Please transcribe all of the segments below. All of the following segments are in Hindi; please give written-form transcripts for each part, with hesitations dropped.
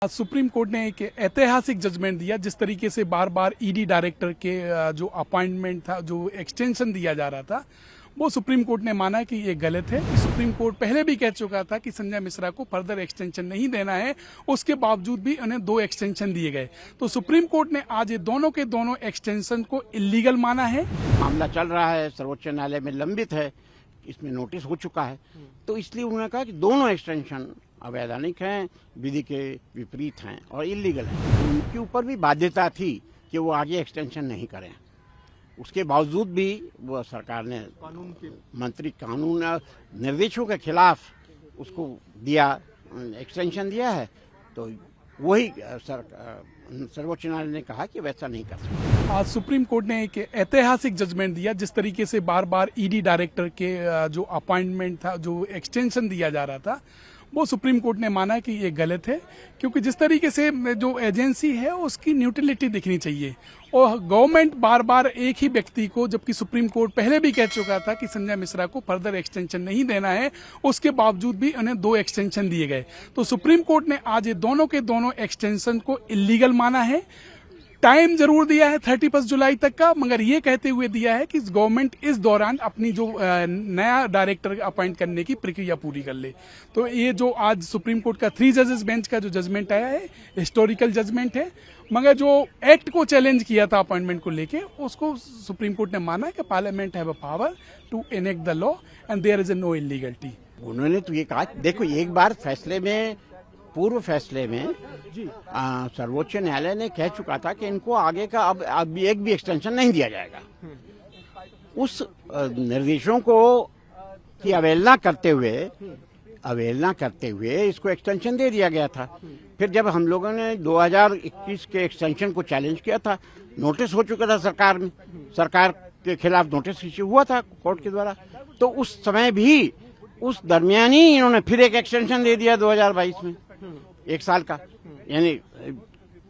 आज सुप्रीम कोर्ट ने एक ऐतिहासिक जजमेंट दिया। जिस तरीके से बार बार ईडी डायरेक्टर के जो अपॉइंटमेंट था, जो एक्सटेंशन दिया जा रहा था, वो सुप्रीम कोर्ट ने माना कि ये गलत है। सुप्रीम कोर्ट पहले भी कह चुका था कि संजय मिश्रा को फर्दर एक्सटेंशन नहीं देना है, उसके बावजूद भी उन्हें 2 एक्सटेंशन दिए गए। तो सुप्रीम कोर्ट ने आज ये दोनों के दोनों एक्सटेंशन को इलीगल माना है। मामला चल रहा है, सर्वोच्च न्यायालय में लंबित है, इसमें नोटिस हो चुका है, तो इसलिए उन्होंने कहा कि दोनों एक्सटेंशन अवैधानिक हैं, विधि के विपरीत हैं और इलीगल हैं। उनके ऊपर भी बाध्यता थी कि वो आगे एक्सटेंशन नहीं करें। उसके बावजूद भी वो सरकार ने कानून निर्देशों के खिलाफ उसको दिया, एक्सटेंशन दिया है। तो वही सर्वोच्च न्यायालय ने कहा कि वैसा नहीं कर सकते। आज सुप्रीम कोर्ट ने एक ऐतिहासिक जजमेंट दिया। जिस तरीके से बार बार ईडी डायरेक्टर के जो अपॉइंटमेंट था, जो एक्सटेंशन दिया जा रहा था, वो सुप्रीम कोर्ट ने माना कि ये गलत है, क्योंकि जिस तरीके से जो एजेंसी है उसकी न्यूट्रलिटी दिखनी चाहिए। और गवर्नमेंट बार बार एक ही व्यक्ति को, जबकि सुप्रीम कोर्ट पहले भी कह चुका था कि संजय मिश्रा को फर्दर एक्सटेंशन नहीं देना है, उसके बावजूद भी उन्हें 2 एक्सटेंशन दिए गए। तो सुप्रीम कोर्ट ने आज ये दोनों के दोनों एक्सटेंशन को इलीगल माना है। टाइम जरूर दिया है 31 जुलाई तक का, मगर ये कहते हुए दिया है कि गवर्नमेंट इस दौरान अपनी जो नया डायरेक्टर अपॉइंट करने की प्रक्रिया पूरी कर ले। तो ये जो आज सुप्रीम कोर्ट का 3 जजेस बेंच का जो जजमेंट आया है, हिस्टोरिकल जजमेंट है। मगर जो एक्ट को चैलेंज किया था अपॉइंटमेंट को लेके, उसको सुप्रीम कोर्ट ने माना कि parliament have a power to enact the law and there is no illegality. उन्होंने तो ये कहा, देखो एक बार फैसले में, पूर्व फैसले में सर्वोच्च न्यायालय ने कह चुका था कि इनको आगे का अब एक भी एक्सटेंशन नहीं दिया जाएगा। उस निर्देशों को की अवहेलना करते हुए इसको एक्सटेंशन दे दिया गया था। फिर जब हम लोगों ने 2021 के एक्सटेंशन को चैलेंज किया था, नोटिस हो चुका था सरकार में, सरकार के खिलाफ नोटिस इश्यू हुआ था कोर्ट के द्वारा। तो उस समय भी, उस दरमियान ही इन्होंने फिर एक एक्सटेंशन दे दिया 2022 में, 1 साल का। यानी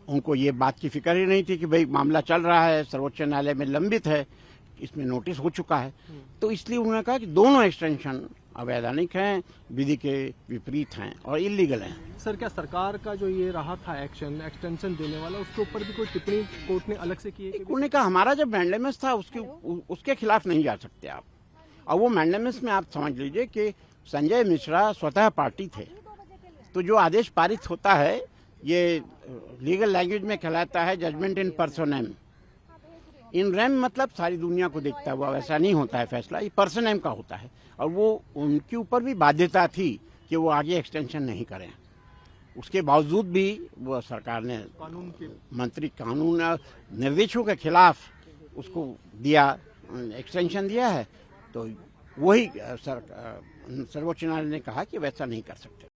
उनको ये बात की फिक्र ही नहीं थी कि भाई मामला चल रहा है, सर्वोच्च न्यायालय में लंबित है, इसमें नोटिस हो चुका है। तो इसलिए उन्होंने कहा कि दोनों एक्सटेंशन अवैधानिक हैं, विधि के विपरीत हैं और इलीगल हैं। सर, क्या सरकार का जो ये रहा था एक्सटेंशन देने वाला, उसके ऊपर भी कोई टिप्पणी कोर्ट ने अलग से की है? उन्होंने कहा हमारा जब मैंडेमस था उसके खिलाफ नहीं जा सकते आप। और वो मैंडेमस में आप समझ लीजिए कि संजय मिश्रा स्वतः पार्टी थे। तो जो आदेश पारित होता है, ये लीगल लैंग्वेज में कहलाता है जजमेंट इन पर्सोनेम। इन रेम मतलब सारी दुनिया को देखता हुआ, वैसा नहीं होता है फैसला, ये पर्सोनेम का होता है। और वो उनके ऊपर भी बाध्यता थी कि वो आगे एक्सटेंशन नहीं करें। उसके बावजूद भी वो सरकार ने कानून निर्देशों के खिलाफ उसको दिया, एक्सटेंशन दिया है। तो वही सर्वोच्च न्यायालय ने कहा कि वैसा नहीं कर सकते।